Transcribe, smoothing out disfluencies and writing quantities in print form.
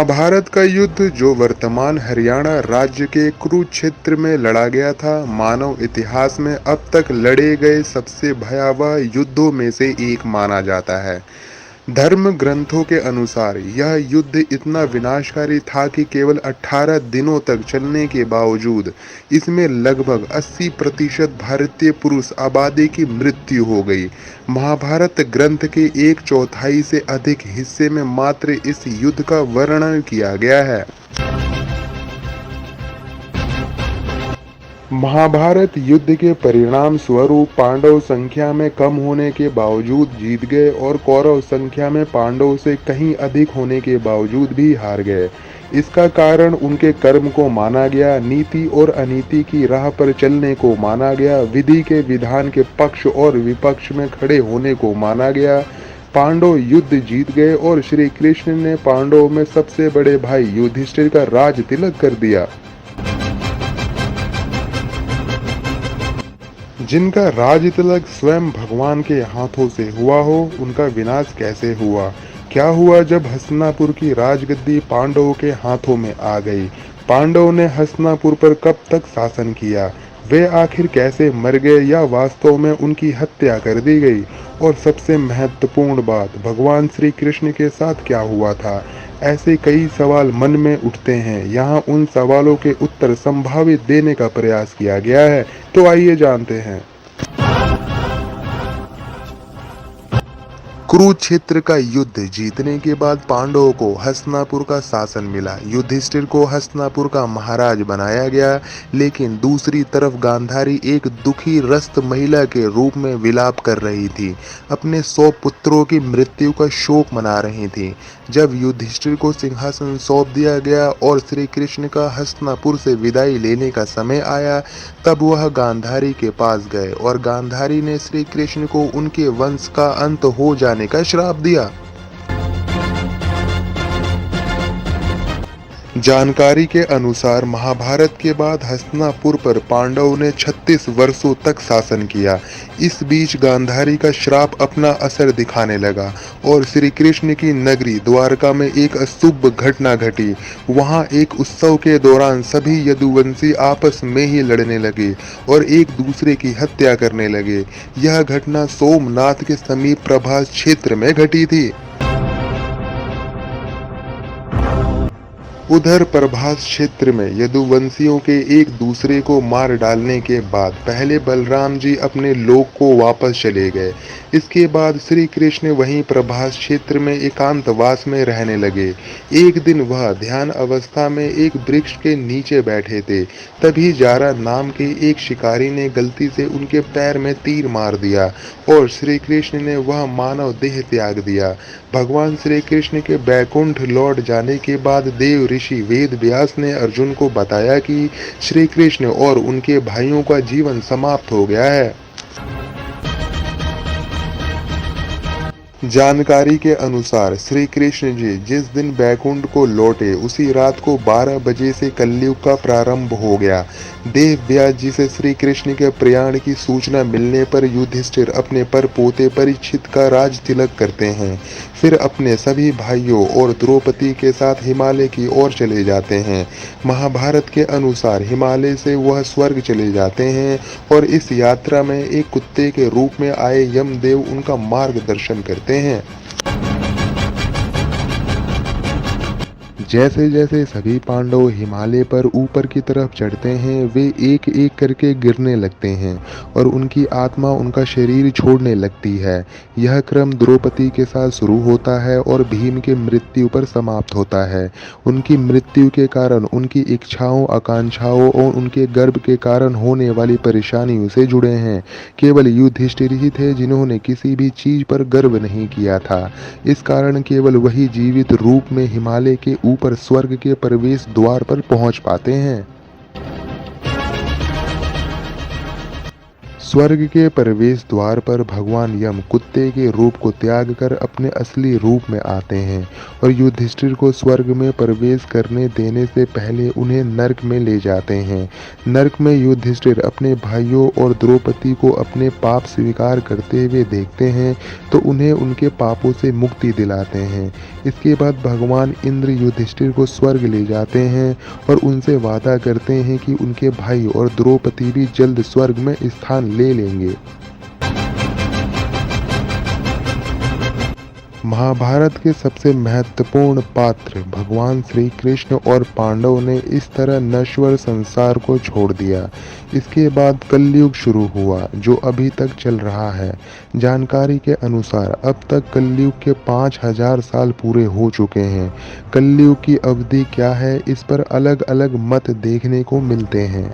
महाभारत का युद्ध जो वर्तमान हरियाणा राज्य के कुरुक्षेत्र में लड़ा गया था, मानव इतिहास में अब तक लड़े गए सबसे भयावह युद्धों में से एक माना जाता है। धर्म ग्रंथों के अनुसार यह युद्ध इतना विनाशकारी था कि केवल 18 दिनों तक चलने के बावजूद इसमें लगभग 80% भारतीय पुरुष आबादी की मृत्यु हो गई। महाभारत ग्रंथ के एक चौथाई से अधिक हिस्से में मात्र इस युद्ध का वर्णन किया गया है। महाभारत युद्ध के परिणाम स्वरूप पांडव संख्या में कम होने के बावजूद जीत गए और कौरव संख्या में पांडव से कहीं अधिक होने के बावजूद भी हार गए। इसका कारण उनके कर्म को माना गया, नीति और अनीति की राह पर चलने को माना गया, विधि के विधान के पक्ष और विपक्ष में खड़े होने को माना गया। पांडव युद्ध जीत गए और श्री कृष्ण ने पांडवों में सबसे बड़े भाई युधिष्ठिर का राज तिलक कर दिया। जिनका राज तिलक स्वयं भगवान के हाथों से हुआ हो, उनका विनाश कैसे हुआ? क्या हुआ जब हस्तिनापुर की राजगद्दी पांडवों के हाथों में आ गई? पांडवों ने हस्तिनापुर पर कब तक शासन किया? वे आखिर कैसे मर गए या वास्तव में उनकी हत्या कर दी गई? और सबसे महत्वपूर्ण बात, भगवान श्री कृष्ण के साथ क्या हुआ था? ऐसे कई सवाल मन में उठते हैं। यहाँ उन सवालों के उत्तर संभावित देने का प्रयास किया गया है, तो आइए जानते हैं। कुरुक्षेत्र का युद्ध जीतने के बाद पांडवों को हस्तिनापुर का शासन मिला। युधिष्ठिर को हस्तिनापुर का महाराज बनाया गया, लेकिन दूसरी तरफ गांधारी एक दुखी रस्त महिला के रूप में विलाप कर रही थी, अपने 100 पुत्रों की मृत्यु का शोक मना रही थी। जब युधिष्ठिर को सिंहासन सौंप दिया गया और श्री कृष्ण का हस्तिनापुर से विदाई लेने का समय आया, तब वह गांधारी के पास गए और गांधारी ने श्री कृष्ण को उनके वंश का अंत हो जाने का श्राप दिया। जानकारी के अनुसार महाभारत के बाद हस्तिनापुर पर पांडवों ने 36 वर्षों तक शासन किया। इस बीच गांधारी का श्राप अपना असर दिखाने लगा और श्री कृष्ण की नगरी द्वारका में एक अशुभ घटना घटी। वहां एक उत्सव के दौरान सभी यदुवंशी आपस में ही लड़ने लगे और एक दूसरे की हत्या करने लगे। यह घटना सोमनाथ के समीप प्रभास क्षेत्र में घटी थी। उधर प्रभास क्षेत्र में यदुवंशियों के एक दूसरे को मार डालने के बाद पहले बलराम जी अपने लोक को वापस चले गए। इसके बाद श्री कृष्ण वहीं प्रभास क्षेत्र में एकांतवास में रहने लगे। एक दिन वह ध्यान अवस्था में एक वृक्ष के नीचे बैठे थे। तभी जारा नाम के एक शिकारी ने गलती से उनके पैर में तीर मार दिया और श्री कृष्ण ने वह मानव देह त्याग दिया। भगवान श्री कृष्ण के बैकुंठ लौट जाने के बाद देव ऋषि वेद व्यास ने अर्जुन को बताया कि श्री कृष्ण और उनके भाइयों का जीवन समाप्त हो गया है। जानकारी के अनुसार श्री कृष्ण जी जिस दिन बैकुंठ को लौटे, उसी रात को 12 बजे से कलयुग का प्रारंभ हो गया। देव व्यास जी से श्री कृष्ण के प्रयाण की सूचना मिलने पर युधिष्ठिर अपने पर पोते परीक्षित का राज तिलक करते हैं, फिर अपने सभी भाइयों और द्रौपदी के साथ हिमालय की ओर चले जाते हैं। महाभारत के अनुसार हिमालय से वह स्वर्ग चले जाते हैं और इस यात्रा में एक कुत्ते के रूप में आए यमदेव उनका मार्गदर्शन करते हैं। जैसे जैसे सभी पांडव हिमालय पर ऊपर की तरफ चढ़ते हैं, वे एक एक करके गिरने लगते हैं और उनकी आत्मा उनका शरीर छोड़ने लगती है। यह क्रम द्रौपदी के साथ शुरू होता है और भीम के मृत्यु पर समाप्त होता है। उनकी मृत्यु के कारण उनकी इच्छाओं, आकांक्षाओं और उनके गर्भ के कारण होने वाली परेशानियों से जुड़े हैं। केवल युधिष्ठिर ही थे जिन्होंने किसी भी चीज पर गर्व नहीं किया था। इस कारण केवल वही जीवित रूप में हिमालय के ऊपर स्वर्ग के प्रवेश द्वार पर पहुंच पाते हैं। स्वर्ग के प्रवेश द्वार पर भगवान यम कुत्ते के रूप को त्याग कर अपने असली रूप में आते हैं और युधिष्ठिर को स्वर्ग में प्रवेश करने देने से पहले उन्हें नर्क में ले जाते हैं। नर्क में युधिष्ठिर अपने भाइयों और द्रौपदी को अपने पाप स्वीकार करते हुए देखते हैं तो उन्हें उनके पापों से मुक्ति दिलाते हैं। इसके बाद भगवान इंद्र युधिष्ठिर को स्वर्ग ले जाते हैं और उनसे वादा करते हैं कि उनके भाई और द्रौपदी भी जल्द स्वर्ग में स्थान ले लेंगे। महाभारत के सबसे महत्वपूर्ण पात्र भगवान श्री कृष्ण और पांडवों ने इस तरह नश्वर संसार को छोड़ दिया। इसके बाद कलयुग शुरू हुआ जो अभी तक चल रहा है। जानकारी के अनुसार अब तक कलयुग के 5000 साल पूरे हो चुके हैं। कलयुग की अवधि क्या है, इस पर अलग अलग मत देखने को मिलते हैं।